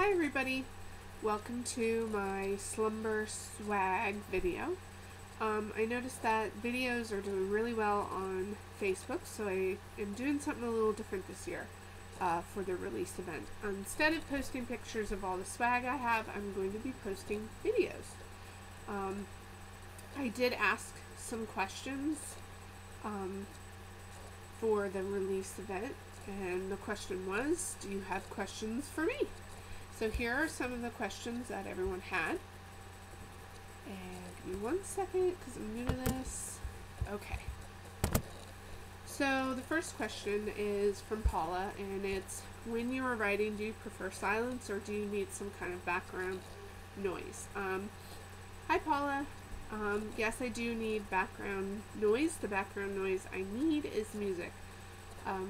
Hi everybody, welcome to my Slumber swag video. I noticed that videos are doing really well on Facebook, so I am doing something a little different this year for the release event. Instead of posting pictures of all the swag I have, I'm going to be posting videos. I did ask some questions for the release event, and the question was, do you have questions for me? So here are some of the questions that everyone had. And give me 1 second because I'm new to this. Okay. So the first question is from Paula, and it's, when you are writing, do you prefer silence or do you need some kind of background noise? Hi Paula. Yes, I do need background noise. The background noise I need is music.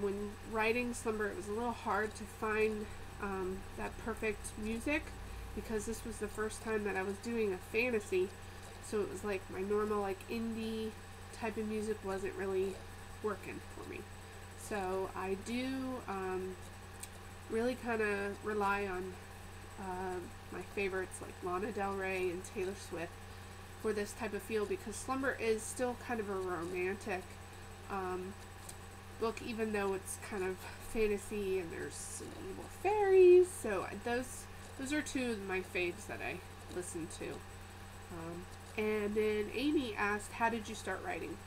When writing Slumber, it was a little hard to find that perfect music because this was the first time that I was doing a fantasy, so it was like my normal like indie type of music wasn't really working for me. So I do really kind of rely on my favorites like Lana Del Rey and Taylor Swift for this type of feel, because Slumber is still kind of a romantic book, even though it's kind of fantasy and there's some evil fairies. So those are two of my faves that I listen to. And then Amy asked, how did you start writing?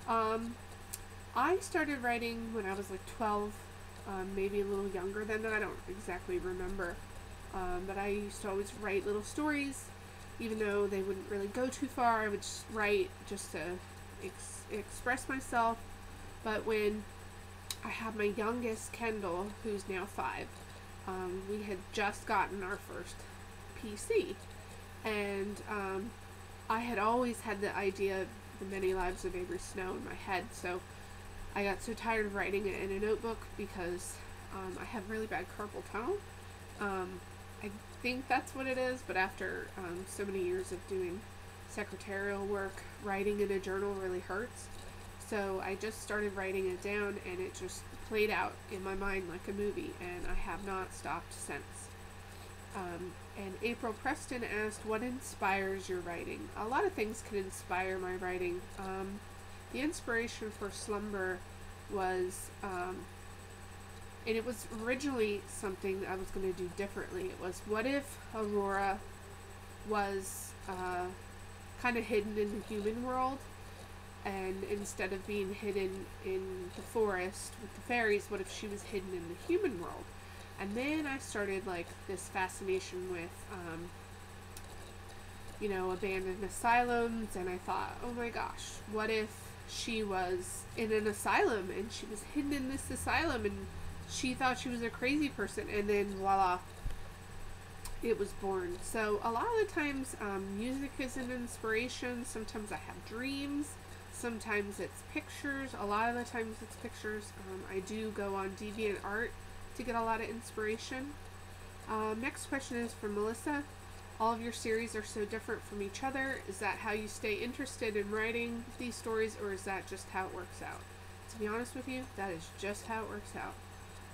I started writing when I was like 12, maybe a little younger than that. I don't exactly remember. But I used to always write little stories, even though they wouldn't really go too far. I would just write just to express myself. But when I had my youngest, Kendall, who's now 5, we had just gotten our first PC, and I had always had the idea of The Many Lives of Avery Snow in my head, so I got so tired of writing it in a notebook because I have really bad carpal tunnel. I think that's what it is, but after so many years of doing secretarial work, writing in a journal really hurts. So I just started writing it down, and it just played out in my mind like a movie, and I have not stopped since. And April Preston asked, what inspires your writing? A lot of things can inspire my writing. The inspiration for Slumber was, and it was originally something I was going to do differently. It was, what if Aurora was kind of hidden in the human world? And instead of being hidden in the forest with the fairies, what if she was hidden in the human world? And then I started like this fascination with, abandoned asylums, and I thought, oh my gosh, what if she was in an asylum and she was hidden in this asylum and she thought she was a crazy person, and then voila, it was born. So a lot of the times music is an inspiration. Sometimes I have dreams. Sometimes it's pictures. A lot of the times it's pictures. I do go on DeviantArt to get a lot of inspiration. Next question is from Melissa. All of your series are so different from each other. Is that how you stay interested in writing these stories, or is that just how it works out? To be honest with you, that is just how it works out.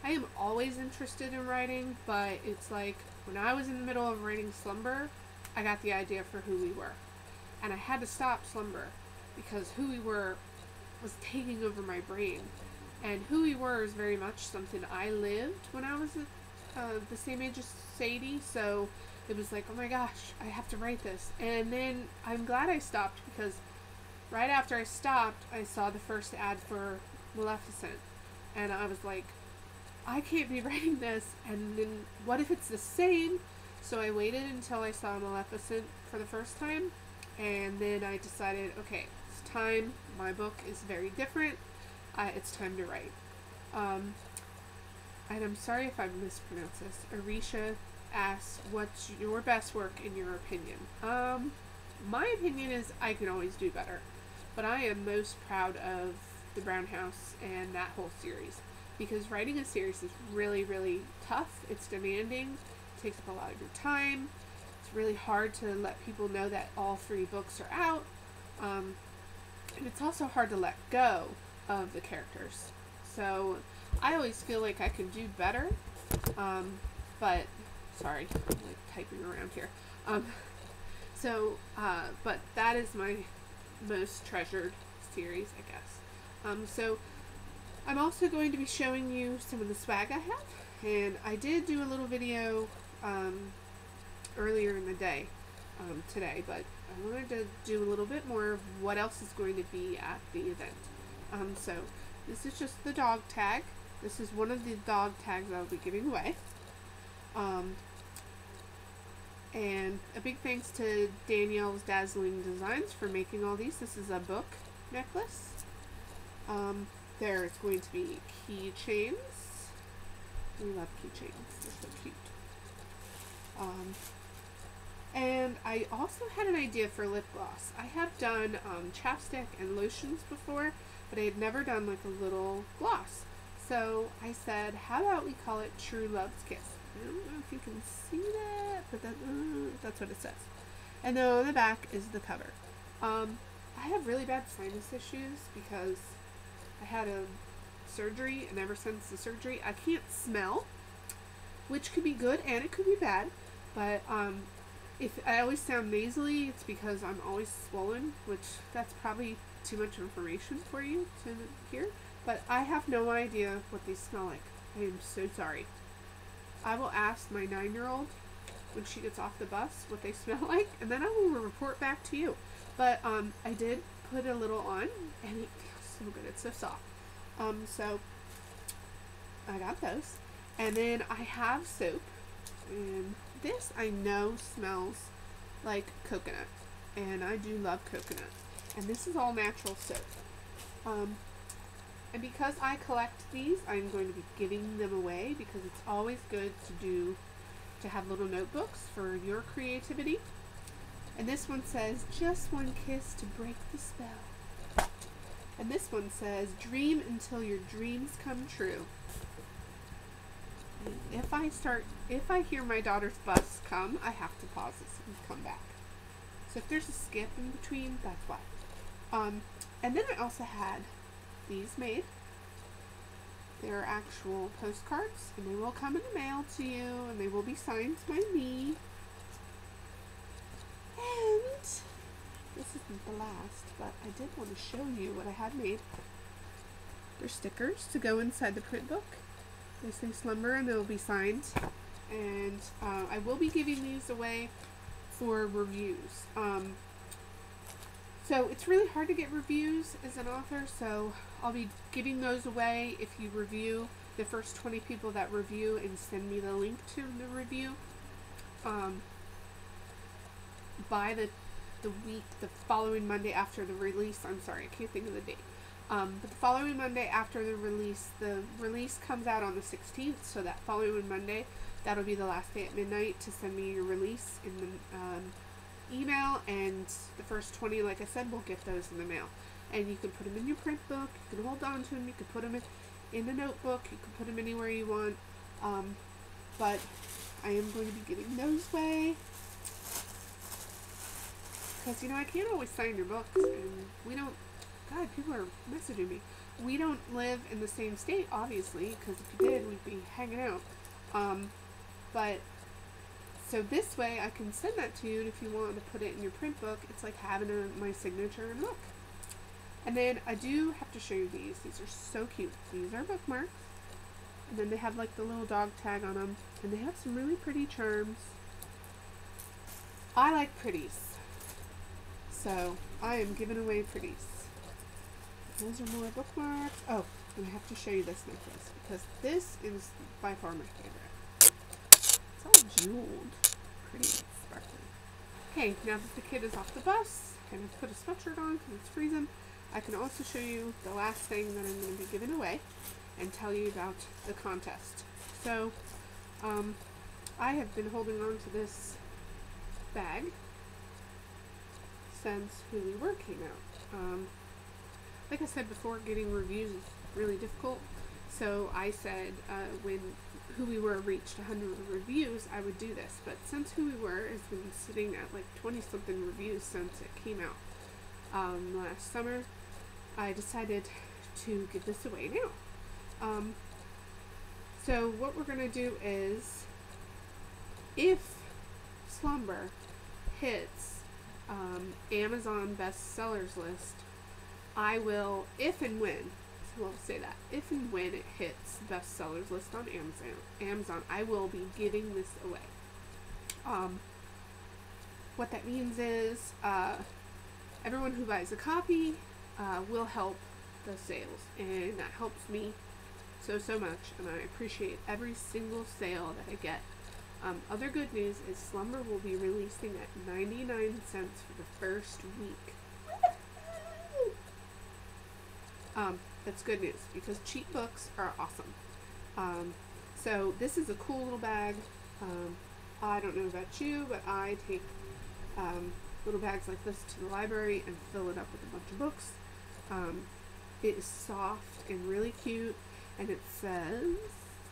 I am always interested in writing, but it's like when I was in the middle of writing Slumber, I got the idea for Who We Were. And I had to stop Slumber because Who We Were was taking over my brain. And Who We Were is very much something I lived when I was the same age as Sadie, so it was like, oh my gosh, I have to write this. And then I'm glad I stopped, because right after I stopped, I saw the first ad for Maleficent. And I was like, I can't be writing this, and then what if it's the same? So I waited until I saw Maleficent for the first time, and then I decided, okay, it's time. My book is very different. It's time to write. And I'm sorry if I mispronounced this. Arisha asks, what's your best work in your opinion? My opinion is I can always do better, but I am most proud of The Brown House and that whole series, because writing a series is really, really tough. It's demanding. It takes up a lot of your time. It's really hard to let people know that all 3 books are out. And it's also hard to let go of the characters. So I always feel like I can do better, but Sorry, I'm like typing around here. But that is my most treasured series, I guess. So I'm also going to be showing you some of the swag I have, and I did do a little video earlier in the day today, but I wanted to do a little bit more of what else is going to be at the event. So this is just the dog tag. This is one of the dog tags I'll be giving away. And a big thanks to Danielle's Dazzling Designs for making all these. This is a book necklace. There's going to be keychains. We love keychains. They're so cute. And I also had an idea for lip gloss. I have done chapstick and lotions before, but I had never done like a little gloss. So I said, how about we call it True Love's Kiss? I don't know if you can see that, but that's what it says. And then on the back is the cover. I have really bad sinus issues because I had a surgery, and ever since the surgery, I can't smell, which could be good and it could be bad. But if I always sound nasally, it's because I'm always swollen, which that's probably too much information for you to hear. But I have no idea what these smell like. I am so sorry. I will ask my 9-year-old when she gets off the bus what they smell like, and then I will report back to you. But I did put a little on, and it feels so good. It's so soft. So I got those. And then I have soap, and this I know smells like coconut, and I do love coconut. And this is all natural soap. And because I collect these, I'm going to be giving them away because it's always good to have little notebooks for your creativity. And this one says, just one kiss to break the spell. And this one says, dream until your dreams come true. And if I hear my daughter's bus come, I have to pause this and come back. So if there's a skip in between, that's why. And then I also had these made. They're actual postcards, and they will come in the mail to you, and they will be signed by me. And this isn't the last, but I did want to show you what I had made. They're stickers to go inside the print book. They say Slumber, and they'll be signed. And I will be giving these away for reviews. So it's really hard to get reviews as an author, so I'll be giving those away if you review. The first 20 people that review and send me the link to the review by the following Monday after the release. I'm sorry, I can't think of the date. But the following Monday after the release comes out on the 16th, so that following Monday, that'll be the last day at midnight to send me your release in the email, and the first 20, like I said, will get those in the mail. And you can put them in your print book, you can hold on to them, you can put them in a notebook, you can put them anywhere you want. But I am going to be giving those away because, you know, I can't always sign your books, and we don't, God, people are messaging me. We don't live in the same state, obviously, because if you did, we'd be hanging out. But so this way, I can send that to you, and if you want to put it in your print book, it's like having my signature in a book. And then I do have to show you these. These are so cute. These are bookmarks. And then they have like the little dog tag on them. And they have some really pretty charms. I like pretties. So I am giving away pretties. Those are more bookmarks. Oh, and I have to show you this necklace because this is by far my favorite. It's all jeweled. Pretty sparkly. Okay, now that the kid is off the bus, and I've put a sweatshirt on because it's freezing, I can also show you the last thing that I'm going to be giving away and tell you about the contest. So, I have been holding on to this bag since Who We Were came out. Like I said before, getting reviews is really difficult. So I said when Who We Were reached 100 reviews, I would do this. But since Who We Were has been sitting at like 20-something reviews since it came out last summer, I decided to give this away now. So what we're going to do is if Slumber hits Amazon bestsellers list, I will, if and when, we'll say that, if and when it hits bestsellers list on Amazon, I will be giving this away. What that means is everyone who buys a copy will help the sales, and that helps me so much, and I appreciate every single sale that I get. Other good news is Slumber will be releasing at 99 cents for the first week. That's good news because cheap books are awesome. So this is a cool little bag. I don't know about you, but I take little bags like this to the library and fill it up with a bunch of books. It is soft and really cute, and it says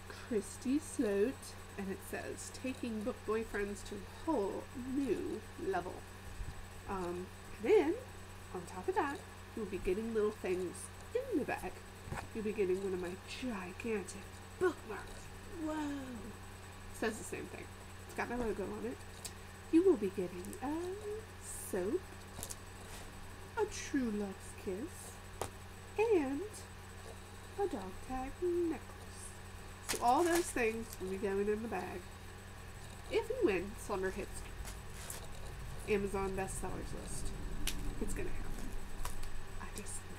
Christy Sloat, and it says taking book boyfriends to a whole new level. And then on top of that, you'll be getting little things in the bag. You'll be getting one of my gigantic bookmarks. Whoa! It says the same thing. It's got my logo on it. You will be getting a soap, a true love's kiss, and a dog tag necklace. So all those things will be going in the bag if and when Slumber hits Amazon bestsellers list. It's gonna happen. I just know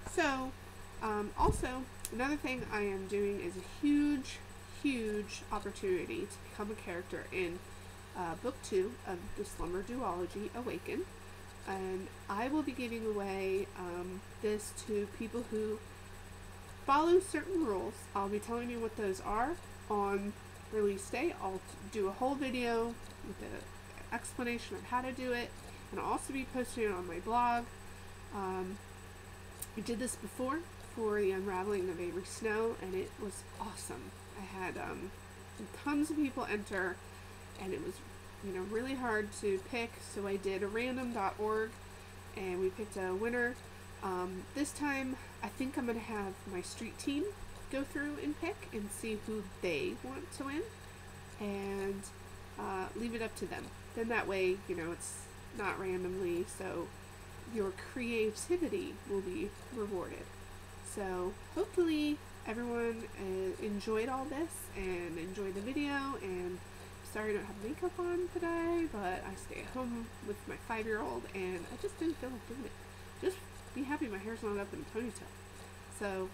it. So, also, another thing I am doing is a huge opportunity to become a character in book 2 of the Slumber duology, Awaken. And I will be giving away this to people who follow certain rules. I'll be telling you what those are on release day. I'll do a whole video with an explanation of how to do it, and I'll also be posting it on my blog. I did this before for the unraveling of Avery Snow, and it was awesome. I had tons of people enter, and it was really hard to pick, so I did a random.org and we picked a winner. This time I think I'm going to have my street team go through and pick and see who they want to win, and leave it up to them. Then that way, it's not randomly, so your creativity will be rewarded. So hopefully everyone enjoyed all this and enjoyed the video, and sorry I don't have makeup on today, but I stay at home with my 5-year-old and I just didn't feel like doing it. Just be happy my hair's not up in a ponytail. So,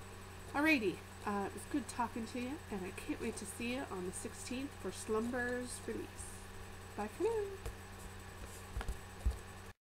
alrighty, it was good talking to you, and I can't wait to see you on the 16th for Slumber's release. Bye for now.